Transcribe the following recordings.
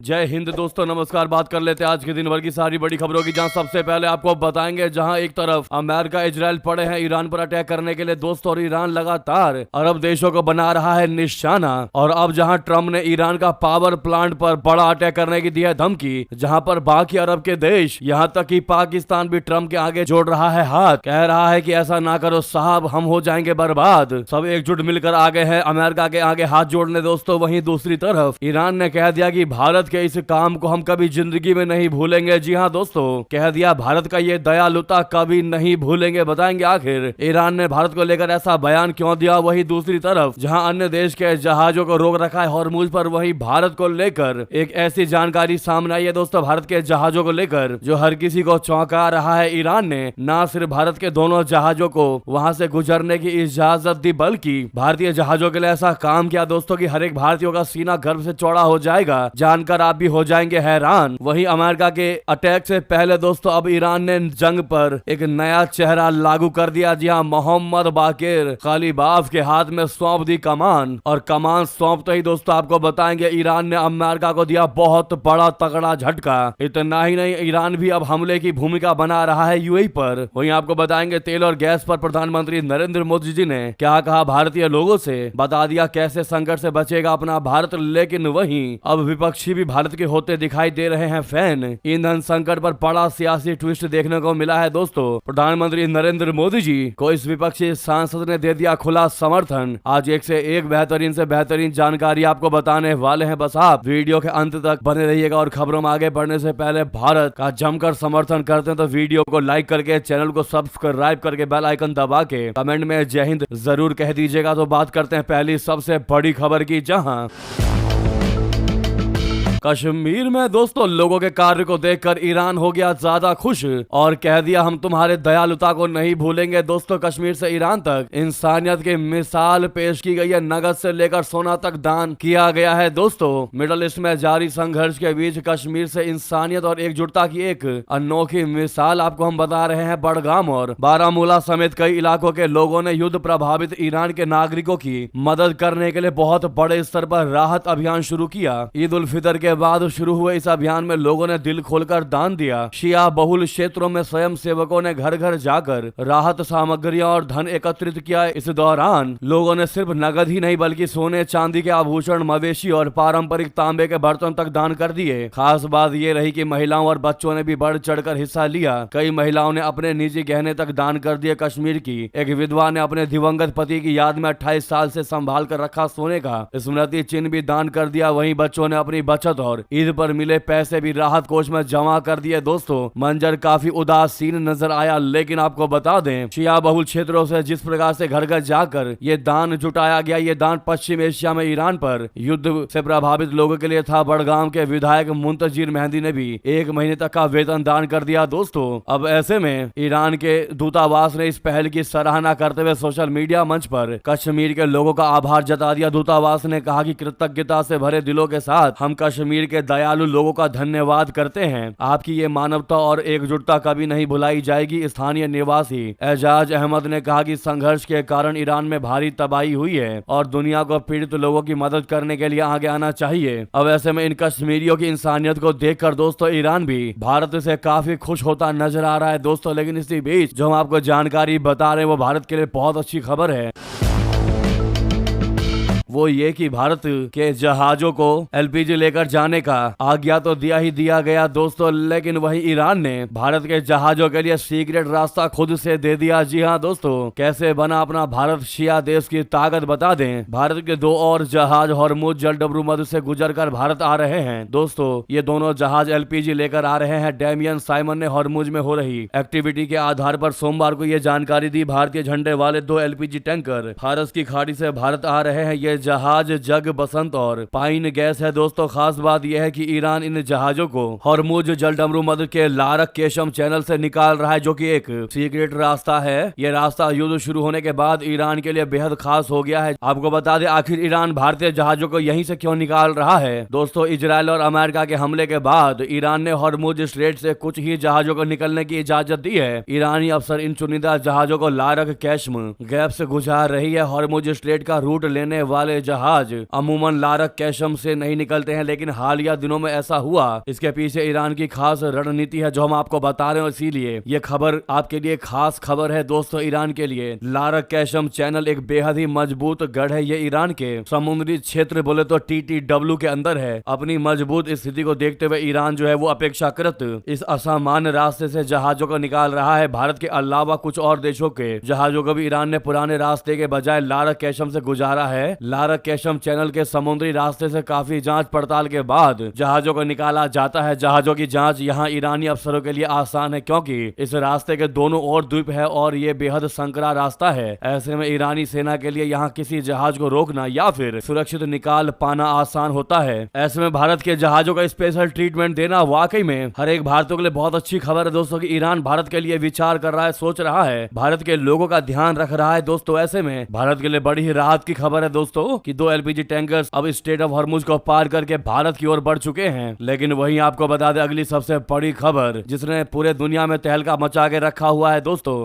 जय हिंद दोस्तों, नमस्कार। बात कर लेते हैं आज के दिन भर की सारी बड़ी खबरों की, जहां सबसे पहले आपको बताएंगे जहां एक तरफ अमेरिका इजराइल पड़े हैं ईरान पर अटैक करने के लिए दोस्तों, और ईरान लगातार अरब देशों को बना रहा है निशाना। और अब जहां ट्रम्प ने ईरान का पावर प्लांट पर बड़ा अटैक करने की दी है धमकी, जहां पर बाकी अरब के देश यहां तक कि पाकिस्तान भी ट्रम्प के आगे जोड़ रहा है हाथ, कह रहा है कि ऐसा ना करो साहब, हम हो जाएंगे बर्बाद। सब एकजुट मिलकर आगे हैं अमेरिका के आगे हाथ जोड़ने दोस्तों। वहीं दूसरी तरफ ईरान ने कह दिया कि भारत के इस काम को हम कभी जिंदगी में नहीं भूलेंगे। जी हां दोस्तों, कह दिया भारत का ये दयालुता कभी नहीं भूलेंगे। बताएंगे आखिर ईरान ने भारत को लेकर ऐसा बयान क्यों दिया। वहीं दूसरी तरफ जहां अन्य देश के जहाजों को रोक रखा है हॉर्मुज पर, वहीं भारत को लेकर एक ऐसी जानकारी सामने आई है दोस्तों, भारत के जहाजों को लेकर जो हर किसी को चौंका रहा है। ईरान ने न सिर्फ भारत के दोनों जहाजों को वहां से गुजरने की इजाजत दी, बल्कि भारतीय जहाजों के लिए ऐसा काम किया दोस्तों कि हर एक भारतीयों का सीना गर्व से चौड़ा हो जाएगा। जानकर आप भी हो जाएंगे हैरान। वहीं अमेरिका के अटैक से पहले दोस्तों अब ईरान ने जंग पर एक नया चेहरा लागू कर दिया। जी हां, मोहम्मद बाकिर खलीबाफ के हाथ में सौंप दी कमान, और कमान सौंपते ही दोस्तों आपको बताएंगे ईरान ने अमेरिका को दिया बहुत बड़ा तगड़ा झटका। इतना ही नहीं, ईरान भी अब हमले की भूमिका बना रहा है यूएई पर। वहीं आपको बताएंगे तेल और गैस पर प्रधानमंत्री नरेंद्र मोदी जी ने क्या कहा, भारतीय लोगों से बता दिया कैसे संकट से बचेगा अपना भारत। लेकिन वहीं अब विपक्षी भी भारत के होते दिखाई दे रहे हैं फैन। ईंधन संकट पर बड़ा सियासी ट्विस्ट देखने को मिला है दोस्तों। प्रधानमंत्री नरेंद्र मोदी जी को इस विपक्षी सांसद ने दे दिया खुला समर्थन। आज एक से एक बेहतरीन से बेहतरीन जानकारी आपको बताने वाले हैं, बस आप वीडियो के अंत तक बने रहिएगा। और खबरों में आगे बढ़ने से पहले भारत का जमकर समर्थन करते हैं तो वीडियो को लाइक करके, चैनल को सब्सक्राइब करके, बेल आइकन दबा के कमेंट में जय हिंद जरूर कह दीजिएगा। तो बात करते हैं पहली सबसे बड़ी खबर की, जहां कश्मीर में दोस्तों लोगों के कार्य को देखकर ईरान हो गया ज्यादा खुश और कह दिया हम तुम्हारे दयालुता को नहीं भूलेंगे। दोस्तों कश्मीर से ईरान तक इंसानियत की मिसाल पेश की गई है। नगद से लेकर सोना तक दान किया गया है दोस्तों। मिडल ईस्ट में जारी संघर्ष के बीच कश्मीर से इंसानियत और एकजुटता की एक अनोखी मिसाल आपको हम बता रहे हैं। बड़गाम और बारामूला समेत कई इलाकों के लोगों ने युद्ध प्रभावित ईरान के नागरिकों की मदद करने के लिए बहुत बड़े स्तर पर राहत अभियान शुरू किया। ईद उल फितर के बाद शुरू हुए इस अभियान में लोगों ने दिल खोलकर दान दिया। शिया बहुल क्षेत्रों में स्वयं सेवकों ने घर घर जाकर राहत सामग्रियां और धन एकत्रित किया। इस दौरान लोगों ने सिर्फ नगद ही नहीं बल्कि सोने चांदी के आभूषण, मवेशी और पारंपरिक तांबे के बर्तन तक दान कर दिए। खास बात ये रही कि महिलाओं और बच्चों ने भी बढ़ चढ़कर हिस्सा लिया। कई महिलाओं ने अपने निजी गहने तक दान कर दिए। कश्मीर की एक विधवा ने अपने दिवंगत पति की याद में 28 साल से संभाल कर रखा सोने का स्मृति चिन्ह भी दान कर दिया। वहीं बच्चों ने अपनी बचत और ईद पर मिले पैसे भी राहत कोष में जमा कर दिए। दोस्तों मंजर काफी उदासीन नजर आया, लेकिन आपको बता दें शिया बहुल क्षेत्रों से जिस प्रकार से घर घर जाकर ये दान जुटाया गया, ये दान पश्चिम एशिया में ईरान पर युद्ध से प्रभावित लोगों के लिए था। बड़गाम के विधायक मुंतजीर मेहंदी ने भी 1 महीने तक का वेतन दान कर दिया। दोस्तों अब ऐसे में ईरान के दूतावास ने इस पहल की सराहना करते हुए सोशल मीडिया मंच पर कश्मीर के लोगों का आभार जता दिया। दूतावास ने कहा कि कृतज्ञता से भरे दिलों के साथ हम कश्मीर के दयालु लोगों का धन्यवाद करते हैं। आपकी ये मानवता और एकजुटता कभी नहीं भुलाई जाएगी। स्थानीय निवासी एजाज अहमद ने कहा कि संघर्ष के कारण ईरान में भारी तबाही हुई है और दुनिया को पीड़ित लोगों की मदद करने के लिए आगे आना चाहिए। अब ऐसे में इन कश्मीरियों की इंसानियत को देखकर दोस्तों ईरान भी भारत से काफी खुश होता नजर आ रहा है दोस्तों। लेकिन इसी बीच जो हम आपको जानकारी बता रहे हैं वो भारत के लिए बहुत अच्छी खबर है। वो ये कि भारत के जहाजों को एलपीजी लेकर जाने का आज्ञा तो दिया ही दिया गया दोस्तों, लेकिन वहीं ईरान ने भारत के जहाजों के लिए सीक्रेट रास्ता खुद से दे दिया। जी हां दोस्तों, कैसे बना अपना भारत शिया देश की ताकत बता दें। भारत के 2 और जहाज हॉर्मुज जलडमरू मध्य से गुजरकर भारत आ रहे हैं। दोस्तों ये दोनों जहाज एलपीजी लेकर आ रहे हैं। डेमियन साइमन ने हॉर्मुज में हो रही एक्टिविटी के आधार पर सोमवार को ये जानकारी दी। भारतीय झंडे वाले 2 एलपीजी टैंकर फारस की खाड़ी से भारत आ रहे हैं। ये जहाज जग, बसंत और पाइन गैस है दोस्तों। खास बात यह है कि ईरान इन जहाजों को हॉर्मुज जलडमरू मध्य के लारक केशम चैनल से निकाल रहा है, जो कि एक सीक्रेट रास्ता है। यह रास्ता युद्ध शुरू होने के बाद ईरान के लिए बेहद खास हो गया है। आपको बता दें आखिर ईरान भारतीय जहाजों को यहीं से क्यों निकाल रहा है। दोस्तों इजराइल और अमेरिका के हमले के बाद ईरान ने हॉर्मुज स्ट्रेट से कुछ ही जहाजों को निकलने की इजाजत दी है। ईरानी अफसर इन चुनिंदा जहाजों को लारक केशम गैप से गुजार रही है। हॉर्मुज स्ट्रेट का रूट लेने वाले वाले जहाज अमूमन लारक कैशम से नहीं निकलते हैं, लेकिन हालिया दिनों में ऐसा हुआ। इसके पीछे ईरान की खास रणनीति है जो हम आपको बता रहे हैं, इसीलिए ये खबर आपके लिए खास खबर है दोस्तों। ईरान के लिए लारक कैशम चैनल एक बेहद ही मजबूत गढ़ है। ये ईरान के समुद्री क्षेत्र बोले तो TTW के अंदर है। अपनी मजबूत स्थिति को देखते हुए ईरान जो है वो अपेक्षाकृत इस असामान्य रास्ते से जहाजों को निकाल रहा है। भारत के अलावा कुछ और देशों के जहाजों को भी ईरान ने पुराने रास्ते के बजाय लारक कैशम से गुजारा है। लारक कैशम चैनल के समुद्री रास्ते से काफी जांच पड़ताल के बाद जहाजों को निकाला जाता है। जहाजों की जांच यहाँ ईरानी अफसरों के लिए आसान है क्योंकि इस रास्ते के दोनों ओर द्वीप है और ये बेहद संकरा रास्ता है। ऐसे में ईरानी सेना के लिए यहाँ किसी जहाज को रोकना या फिर सुरक्षित निकाल पाना आसान होता है। ऐसे में भारत के जहाजों का स्पेशल ट्रीटमेंट देना वाकई में हर एक भारतीय के लिए बहुत अच्छी खबर है दोस्तों कि ईरान भारत के लिए विचार कर रहा है, सोच रहा है, भारत के लोगों का ध्यान रख रहा है दोस्तों। ऐसे में भारत के लिए बड़ी ही राहत की खबर है दोस्तों कि 2 LPG टैंकर्स अब स्ट्रेट ऑफ हॉर्मुज को पार करके भारत की ओर बढ़ चुके हैं। लेकिन वहीं आपको बता दें अगली सबसे बड़ी खबर जिसने पूरे दुनिया में तहलका मचा के रखा हुआ है दोस्तों।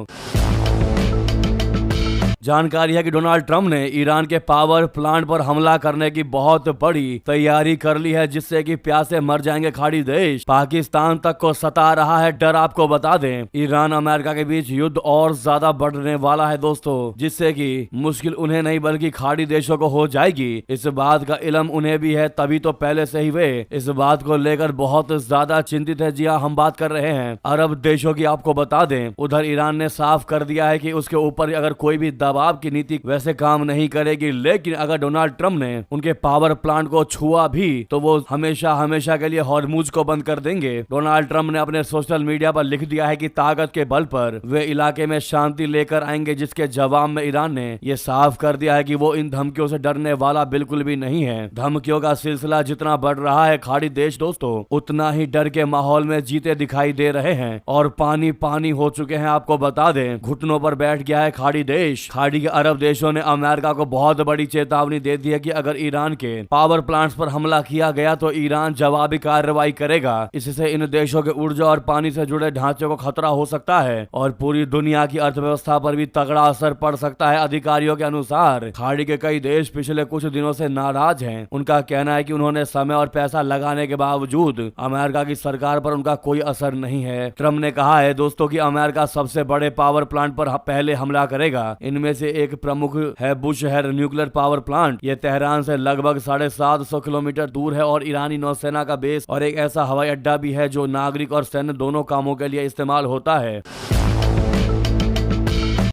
जानकारी है कि डोनाल्ड ट्रंप ने ईरान के पावर प्लांट पर हमला करने की बहुत बड़ी तैयारी कर ली है, जिससे कि प्यासे मर जाएंगे खाड़ी देश। पाकिस्तान तक को सता रहा है डर। आपको बता दें ईरान अमेरिका के बीच युद्ध और ज्यादा बढ़ने वाला है दोस्तों, जिससे कि मुश्किल उन्हें नहीं बल्कि खाड़ी देशों को हो जाएगी। इस बात का इल्म उन्हें भी है, तभी तो पहले से ही वे इस बात को लेकर बहुत ज्यादा चिंतित है। जी हाँ, हम बात कर रहे हैं अरब देशों की। आपको बता दें उधर ईरान ने साफ कर दिया है कि उसके ऊपर अगर कोई भी दबाव की नीति वैसे काम नहीं करेगी, लेकिन अगर डोनाल्ड ट्रंप ने उनके पावर प्लांट को छुआ भी तो वो हमेशा हमेशा के लिए हॉर्मुज को बंद कर देंगे। डोनाल्ड ट्रंप ने अपने सोशल मीडिया पर लिख दिया है कि ताकत के बल पर वे इलाके में शांति लेकर आएंगे, जिसके जवाब में ईरान ने यह साफ कर दिया है कि वो इन धमकियों से डरने वाला बिल्कुल भी नहीं है। धमकियों का सिलसिला जितना बढ़ रहा है खाड़ी देश दोस्तों उतना ही डर के माहौल में जीते दिखाई दे रहे हैं और पानी पानी हो चुके हैं। आपको बता दें घुटनों पर बैठ गया है खाड़ी देश। खाड़ी के अरब देशों ने अमेरिका को बहुत बड़ी चेतावनी दे दी है कि अगर ईरान के पावर प्लांट्स पर हमला किया गया तो ईरान जवाबी कार्रवाई करेगा। इससे इन देशों के ऊर्जा और पानी से जुड़े ढांचे को खतरा हो सकता है और पूरी दुनिया की अर्थव्यवस्था पर भी तगड़ा असर पड़ सकता है। अधिकारियों के अनुसार खाड़ी के कई देश पिछले कुछ दिनों से नाराज हैं। उनका कहना है कि उन्होंने समय और पैसा लगाने के बावजूद अमेरिका की सरकार पर उनका कोई असर नहीं है। ट्रंप ने कहा है दोस्तों कि अमेरिका सबसे बड़े पावर प्लांट पर पहले हमला करेगा। इनमें से एक प्रमुख है बुशहर न्यूक्लियर पावर प्लांट। यह तेहरान से लगभग 750 किलोमीटर दूर है और ईरानी नौसेना का बेस और एक ऐसा हवाई अड्डा भी है जो नागरिक और सैन्य दोनों कामों के लिए इस्तेमाल होता है।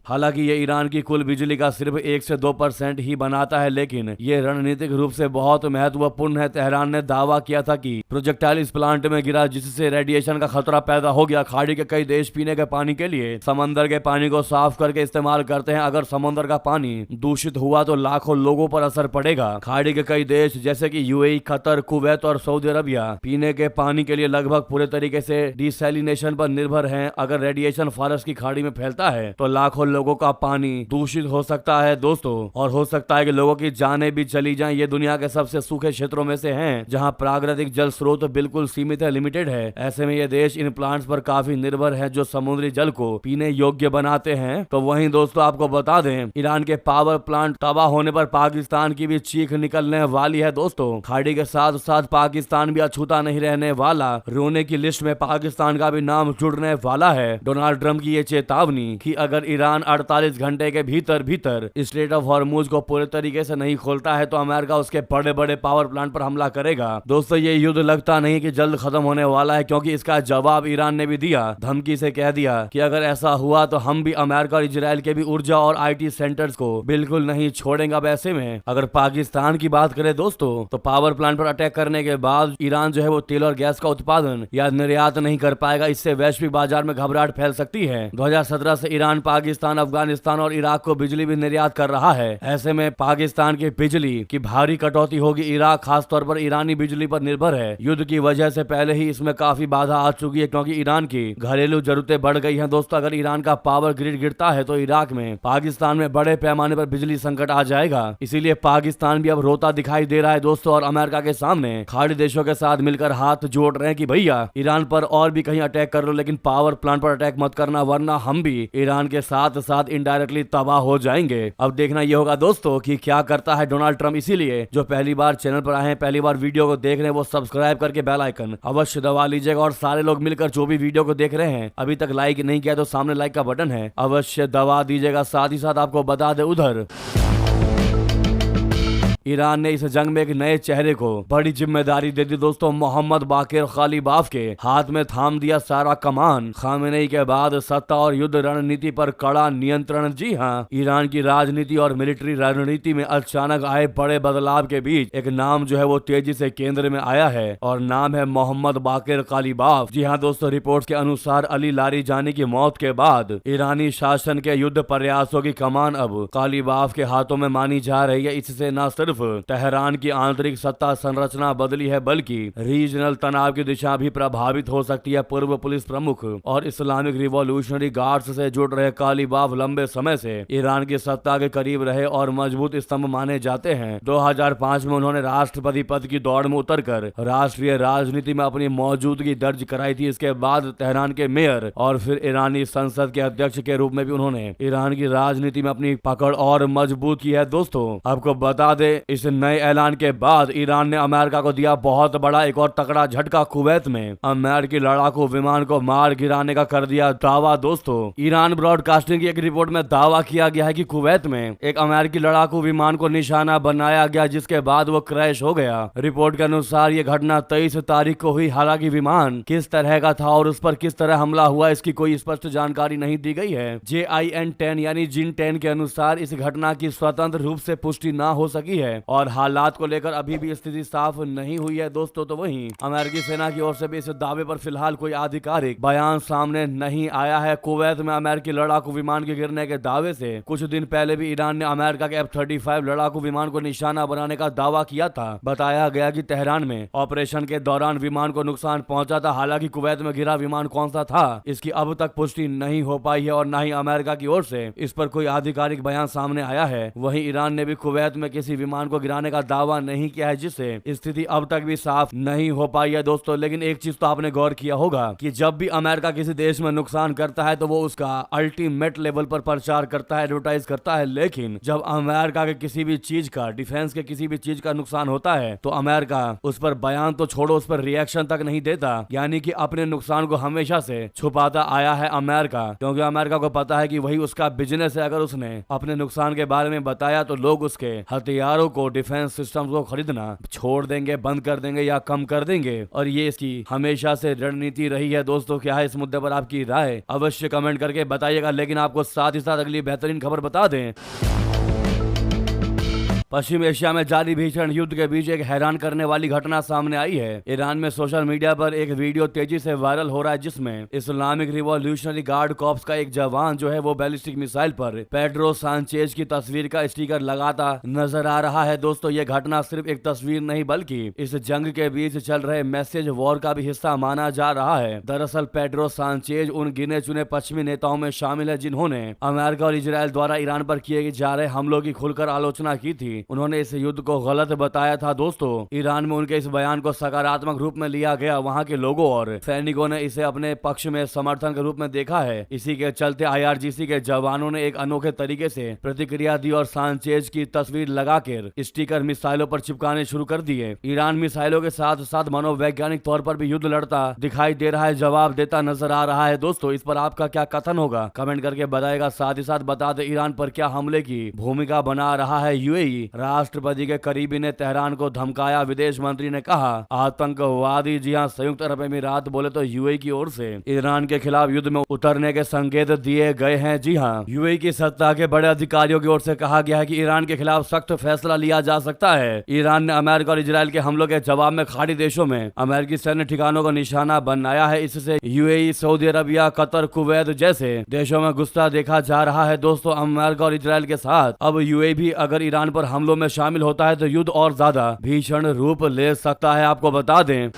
हालांकि ये ईरान की कुल बिजली का सिर्फ 1 से 2% ही बनाता है, लेकिन ये रणनीतिक रूप से बहुत महत्वपूर्ण है। तेहरान ने दावा किया था कि प्रोजेक्टाइल इस प्लांट में गिरा जिससे रेडिएशन का खतरा पैदा हो गया। खाड़ी के कई देश पीने के पानी के लिए समंदर के पानी को साफ करके इस्तेमाल करते हैं। अगर समंदर का पानी दूषित हुआ तो लाखों लोगों पर असर पड़ेगा। खाड़ी के कई देश जैसे कि UAE, कतर, कुवैत और सऊदी अरबिया पीने के पानी के लिए लगभग पूरे तरीके से डिसैलिनेशन पर निर्भर हैं। अगर रेडिएशन फारस की खाड़ी में फैलता है तो लाखों लोगों का पानी दूषित हो सकता है दोस्तों, और हो सकता है कि लोगों की जानें भी चली जाएं। ये दुनिया के सबसे सूखे क्षेत्रों में से हैं जहां प्राकृतिक जल स्रोत बिल्कुल सीमित है, लिमिटेड है। ऐसे में ये देश इन प्लांट्स पर काफी निर्भर है जो समुद्री जल को पीने योग्य बनाते हैं। तो वहीं दोस्तों आपको बता दें ईरान के पावर प्लांट तबाह होने पर पाकिस्तान की भी चीख निकलने वाली है दोस्तों। खाड़ी के साथ साथ पाकिस्तान भी अछूता नहीं रहने वाला। रोने की लिस्ट में पाकिस्तान का भी नाम जुड़ने वाला है। डोनाल्ड ट्रंप की ये चेतावनी कि अगर ईरान 48 घंटे के भीतर स्ट्रेट ऑफ हॉर्मुज को पूरे तरीके से नहीं खोलता है तो अमेरिका उसके बड़े बड़े पावर प्लांट पर हमला करेगा। दोस्तों ये युद्ध लगता नहीं कि जल्द खत्म होने वाला है, क्योंकि इसका जवाब ईरान ने भी दिया। धमकी से कह दिया कि अगर ऐसा हुआ तो हम भी अमेरिका और इजराइल के भी ऊर्जा और IT सेंटर्स को बिल्कुल नहीं छोड़ेंगे। अब ऐसे में अगर पाकिस्तान की बात करें दोस्तों तो पावर प्लांट पर अटैक करने के बाद ईरान जो है वो तेल और गैस का उत्पादन या निर्यात नहीं कर पाएगा। इससे वैश्विक बाजार में घबराहट फैल सकती है। 2017 से ईरान, पाकिस्तान, अफगानिस्तान और इराक को बिजली भी निर्यात कर रहा है। ऐसे में पाकिस्तान की बिजली की भारी कटौती होगी। इराक खासतौर पर ईरानी बिजली पर निर्भर है। युद्ध की वजह से पहले ही इसमें काफी बाधा आ चुकी है, क्योंकि ईरान की घरेलू जरूरतें बढ़ गई हैं। दोस्तों अगर ईरान का पावर ग्रिड गिरता है तो इराक में, पाकिस्तान में बड़े पैमाने पर बिजली संकट आ जाएगा। इसीलिए पाकिस्तान भी अब रोता दिखाई दे रहा है दोस्तों, और अमेरिका के सामने खाड़ी देशों के साथ मिलकर हाथ जोड़ रहे हैं कि भैया ईरान पर और भी कहीं अटैक कर लो, लेकिन पावर प्लांट पर अटैक मत करना, वरना हम भी ईरान के साथ साथ इनडायरेक्टली तबाह हो जाएंगे। अब देखना ये होगा दोस्तों कि क्या करता है डोनाल्ड ट्रंप। इसीलिए जो पहली बार चैनल पर आए हैं, पहली बार वीडियो को देख रहे हैं, वो सब्सक्राइब करके बेल आइकन अवश्य दबा लीजिएगा। और सारे लोग मिलकर जो भी वीडियो को देख रहे हैं अभी तक लाइक नहीं किया तो सामने लाइक का बटन है, अवश्य दबा दीजिएगा। साथ ही साथ आपको बता दे उधर ईरान ने इस जंग में एक नए चेहरे को बड़ी जिम्मेदारी दे दी दोस्तों। मोहम्मद बाकिर कालिबाफ के हाथ में थाम दिया सारा कमान। खामेनेई के बाद सत्ता और युद्ध रणनीति पर कड़ा नियंत्रण। जी हाँ, ईरान की राजनीति और मिलिट्री रणनीति में अचानक आए बड़े बदलाव के बीच एक नाम जो है वो तेजी से केंद्र में आया है और नाम है मोहम्मद बाकिर कालिबाफ। जी हाँ दोस्तों, रिपोर्ट्स के अनुसार अली लारीजानी की मौत के बाद ईरानी शासन के युद्ध प्रयासों की कमान अब कालिबाफ के हाथों में मानी जा रही है। इससे न सिर्फ तेहरान की आंतरिक सत्ता संरचना बदली है बल्कि रीजनल तनाव की दिशा भी प्रभावित हो सकती है। पूर्व पुलिस प्रमुख और इस्लामिक रिवॉल्यूशनरी गार्ड्स से जुड़ रहे कालिबाफ लंबे समय से ईरान की सत्ता के करीब रहे और मजबूत स्तंभ माने जाते हैं। 2005 में उन्होंने राष्ट्रपति पद की दौड़ में उतरकर राष्ट्रीय राजनीति में अपनी मौजूदगी दर्ज कराई थी। इसके बाद तेहरान के मेयर और फिर ईरानी संसद के अध्यक्ष के रूप में भी उन्होंने ईरान की राजनीति में अपनी पकड़ और मजबूत की है। दोस्तों आपको बता दे, इस नए ऐलान के बाद ईरान ने अमेरिका को दिया बहुत बड़ा एक और तगड़ा झटका। कुवैत में अमेरिकी लड़ाकू विमान को मार गिराने का कर दिया दावा। दोस्तों ईरान ब्रॉडकास्टिंग की एक रिपोर्ट में दावा किया गया है कि कुवैत में एक अमेरिकी लड़ाकू विमान को निशाना बनाया गया जिसके बाद वो क्रैश हो गया। रिपोर्ट के अनुसार ये घटना 23 तारीख को हुई। हालांकि विमान किस तरह का था और उस पर किस तरह हमला हुआ इसकी कोई स्पष्ट जानकारी नहीं दी गई है। JIN-10 यानी जिन 10 के अनुसार इस घटना की स्वतंत्र रूप से पुष्टि न हो सकी है और हालात को लेकर अभी भी स्थिति साफ नहीं हुई है दोस्तों। तो वहीं अमेरिकी सेना की ओर से भी इस दावे पर फिलहाल कोई आधिकारिक बयान सामने नहीं आया है। कुवैत में अमेरिकी लड़ाकू विमान के गिरने के दावे से कुछ दिन पहले भी ईरान ने अमेरिका के F-35 लड़ाकू विमान को निशाना बनाने का दावा किया था। बताया गया कि तेहरान में ऑपरेशन के दौरान विमान को नुकसान पहुंचा था। हालांकि कुवैत में गिरा विमान कौन सा था इसकी अब तक पुष्टि नहीं हो पाई है और न ही अमेरिका की ओर से इस पर कोई आधिकारिक बयान सामने आया है। वहीं ईरान ने भी कुवैत में किसी विमान को गिराने का दावा नहीं किया है जिससे स्थिति अब तक भी साफ नहीं हो पाई है दोस्तों। लेकिन एक चीज तो आपने गौर किया होगा कि जब भी अमेरिका किसी देश में नुकसान करता है तो वो उसका अल्टीमेट लेवल पर प्रचार करता है, एडवर्टाइज करता है। लेकिन जब अमेरिका के किसी भी चीज का, डिफेंस के किसी भी चीज का नुकसान होता है तो अमेरिका उस पर बयान तो छोड़ो, उस पर रिएक्शन तक नहीं देता। यानी कि अपने नुकसान को हमेशा से छुपाता आया है अमेरिका, क्योंकि अमेरिका को पता है कि वही उसका बिजनेस है। अगर उसने अपने नुकसान के बारे में बताया तो लोग उसके हथियारों को, डिफेंस सिस्टम को खरीदना छोड़ देंगे, बंद कर देंगे या कम कर देंगे। और ये इसकी हमेशा से रणनीति रही है दोस्तों। क्या है इस मुद्दे पर आपकी राय, अवश्य कमेंट करके बताइएगा। लेकिन आपको साथ ही साथ अगली बेहतरीन खबर बता दें। पश्चिम एशिया में जारी भीषण युद्ध के बीच एक हैरान करने वाली घटना सामने आई है। ईरान में सोशल मीडिया पर एक वीडियो तेजी से वायरल हो रहा है जिसमें इस्लामिक रिवॉल्यूशनरी गार्ड कॉर्प्स का एक जवान जो है वो बैलिस्टिक मिसाइल पर पेड्रो सांचेज की तस्वीर का स्टिकर लगाता नजर आ रहा है। दोस्तों ये घटना सिर्फ एक तस्वीर नहीं बल्कि इस जंग के बीच चल रहे मैसेज वॉर का भी हिस्सा माना जा रहा है। दरअसल पेड्रो सांचेज उन गिने चुने पश्चिमी नेताओं में शामिल है जिन्होंने अमेरिका और इजराइल द्वारा ईरान पर किए जा रहे हमलों की खुलकर आलोचना की थी। उन्होंने इस युद्ध को गलत बताया था दोस्तों। ईरान में उनके इस बयान को सकारात्मक रूप में लिया गया। वहां के लोगों और सैनिकों ने इसे अपने पक्ष में समर्थन के रूप में देखा है। इसी के चलते IRGC के जवानों ने एक अनोखे तरीके से प्रतिक्रिया दी और सांचेज की तस्वीर लगाकर स्टिकर मिसाइलों पर चिपकाने शुरू कर दिए। ईरान मिसाइलों के साथ साथ मनोवैज्ञानिक तौर पर भी युद्ध लड़ता दिखाई दे रहा है, जवाब देता नजर आ रहा है। दोस्तों इस पर आपका क्या कथन होगा, कमेंट करके बताएगा। साथ ही साथ बता दे ईरान पर क्या हमले की भूमिका बना रहा है UAE। राष्ट्रपति के करीबी ने तेहरान को धमकाया। विदेश मंत्री ने कहा आतंकवादी। जी हां, संयुक्त अरब अमीरात बोले तो UAE की ओर से ईरान के खिलाफ युद्ध में उतरने के संकेत दिए गए हैं। जी हां, UAE की सत्ता के बड़े अधिकारियों की ओर से कहा गया है कि ईरान के खिलाफ सख्त फैसला लिया जा सकता है। ईरान ने अमेरिका और इजराइल के हमलों के जवाब में खाड़ी देशों में अमेरिकी सैन्य ठिकानों को निशाना बनाया है। इससे UAE, Saudi Arabia, Qatar, Kuwait जैसे देशों में गुस्सा देखा जा रहा है। दोस्तों अमेरिका और इजराइल के साथ अब UAE भी अगर ईरान पर हमलों में शामिल होता है तो युद्ध और ज्यादा भीषण रूप ले सकता है। आपको बता दें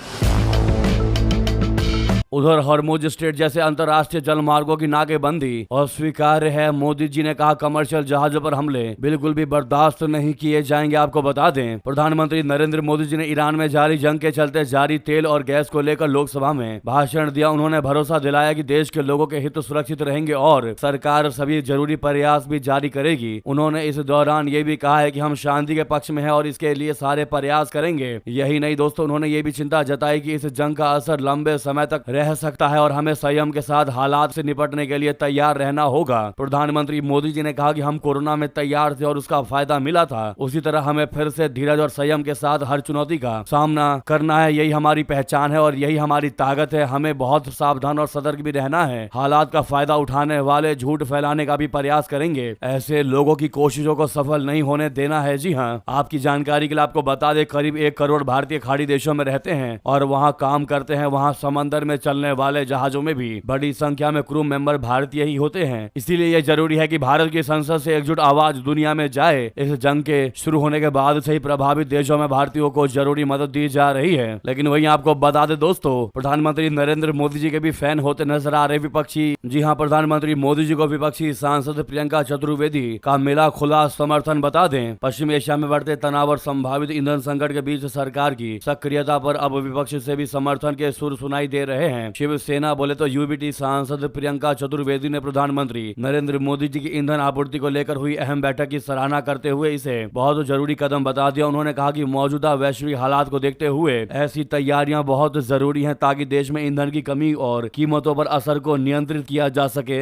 उधर हरमुज स्ट्रेट जैसे अंतर्राष्ट्रीय जल मार्गों की नाकेबंदी और स्वीकार्य है। मोदी जी ने कहा कमर्शियल जहाजों पर हमले बिल्कुल भी बर्दाश्त नहीं किए जाएंगे। आपको बता दें प्रधानमंत्री नरेंद्र मोदी जी ने ईरान में जारी जंग के चलते जारी तेल और गैस को लेकर लोकसभा में भाषण दिया। उन्होंने भरोसा दिलाया कि देश के लोगों के हित सुरक्षित रहेंगे और सरकार सभी जरूरी प्रयास भी जारी करेगी। उन्होंने इस दौरान ये भी कहा है कि हम शांति के पक्ष में हैं और इसके लिए सारे प्रयास करेंगे। यही नहीं दोस्तों, उन्होंने ये भी चिंता जताई कि इस जंग का असर लंबे समय तक रह सकता है और हमें संयम के साथ हालात से निपटने के लिए तैयार रहना होगा। प्रधानमंत्री मोदी जी ने कहा कि हम कोरोना में तैयार थे और उसका फायदा मिला था, उसी तरह हमें फिर से धीरज और संयम के साथ हर चुनौती का सामना करना है। यही हमारी पहचान है और यही हमारी ताकत है। हमें बहुत सावधान और सतर्क भी रहना है। हालात का फायदा उठाने वाले झूठ फैलाने का भी प्रयास करेंगे। ऐसे लोगों की कोशिशों को सफल नहीं होने देना है। जी हाँ, आपकी जानकारी के लिए आपको बता दें करीब 1 करोड़ भारतीय खाड़ी देशों में रहते हैं और वहाँ काम करते हैं। वहाँ समंदर में चलने वाले जहाजों में भी बड़ी संख्या में क्रू मेंबर भारतीय ही होते हैं। इसीलिए यह जरूरी है कि भारत की संसद से एकजुट आवाज दुनिया में जाए। इस जंग के शुरू होने के बाद से ही प्रभावित देशों में भारतीयों को जरूरी मदद दी जा रही है। लेकिन वहीं आपको बता दें दोस्तों, प्रधानमंत्री नरेंद्र मोदी जी के भी फैन होते नजर आ रहे विपक्षी। जी हाँ, प्रधानमंत्री मोदी जी को विपक्षी सांसद प्रियंका चतुर्वेदी का मिला खुला समर्थन। बता दें पश्चिम एशिया में बढ़ते तनाव और संभावित ईंधन संकट के बीच सरकार की सक्रियता पर अब विपक्ष से भी समर्थन के सुर सुनाई दे रहे हैं। शिवसेना बोले तो यूबीटी सांसद प्रियंका चतुर्वेदी ने प्रधानमंत्री नरेंद्र मोदी जी की ईंधन आपूर्ति को लेकर हुई अहम बैठक की सराहना करते हुए इसे बहुत जरूरी कदम बता दिया। उन्होंने कहा कि मौजूदा वैश्विक हालात को देखते हुए ऐसी तैयारियां बहुत जरूरी हैं ताकि देश में ईंधन की कमी और कीमतों पर असर को नियंत्रित किया जा सके।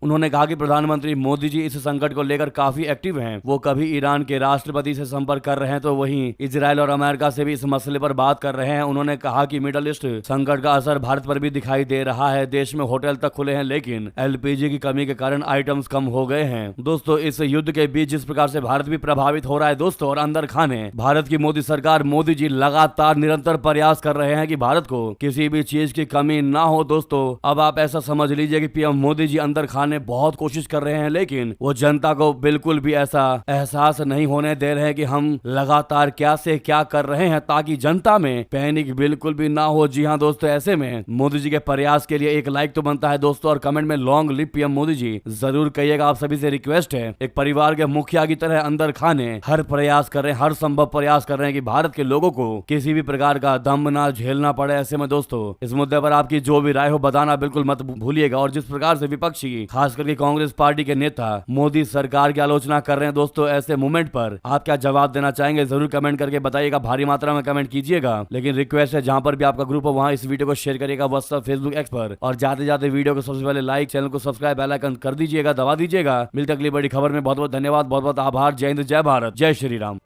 उन्होंने कहा कि प्रधानमंत्री मोदी जी इस संकट को लेकर काफी एक्टिव हैं। वो कभी ईरान के राष्ट्रपति से संपर्क कर रहे हैं तो वहीं इजराइल और अमेरिका से भी इस मसले पर बात कर रहे हैं। उन्होंने कहा कि मिडल ईस्ट संकट का असर भारत पर भी दिखाई दे रहा है। देश में होटल तक खुले हैं लेकिन एलपीजी की कमी के कारण आइटम्स कम हो गए हैं। दोस्तों, इस युद्ध के बीच जिस प्रकार से भारत भी प्रभावित हो रहा है दोस्तों, और अंदर खाने भारत की मोदी सरकार मोदी जी लगातार निरंतर प्रयास कर रहे हैं कि भारत को किसी भी चीज की कमी ना हो। दोस्तों, अब आप ऐसा समझ लीजिए कि पीएम मोदी जी अंदर खाने बहुत कोशिश कर रहे हैं लेकिन वो जनता को बिल्कुल भी ऐसा एहसास नहीं होने दे रहे हैं कि हम लगातार क्या से क्या कर रहे हैं ताकि जनता में पैनिक बिल्कुल भी ना हो। जी हाँ दोस्तों, ऐसे में मोदी जी के प्रयास के लिए एक लाइक तो बनता है दोस्तों, और कमेंट में long live PM Modi ji जरूर कहिएगा। आप सभी से रिक्वेस्ट है, एक परिवार के मुखिया की तरह अंदर खाने हर प्रयास कर रहे हैं, हर संभव प्रयास कर रहे हैं कि भारत के लोगों को किसी भी प्रकार का दम ना झेलना पड़े। ऐसे में दोस्तों, इस मुद्दे पर आपकी जो भी राय हो बताना बिल्कुल मत भूलिएगा। और जिस प्रकार से विपक्षी खास करके कांग्रेस पार्टी के नेता मोदी सरकार की आलोचना कर रहे हैं दोस्तों, ऐसे मोमेंट पर आप क्या जवाब देना चाहेंगे जरूर कमेंट करके बताइएगा। भारी मात्रा में कमेंट कीजिएगा। लेकिन रिक्वेस्ट है, जहां पर भी आपका ग्रुप हो वहां इस वीडियो को शेयर करिएगा व्हाट्सएप, फेसबुक, एक्स पर। और जाते जाते वीडियो को सबसे पहले लाइक, चैनल को सब्सक्राइब, बेल आइकन कर दीजिएगा, दबा दीजिएगा। मिलते अगली बड़ी खबर में। बहुत बहुत धन्यवाद, बहुत बहुत आभार। जय हिंद, जय भारत, जय श्री राम।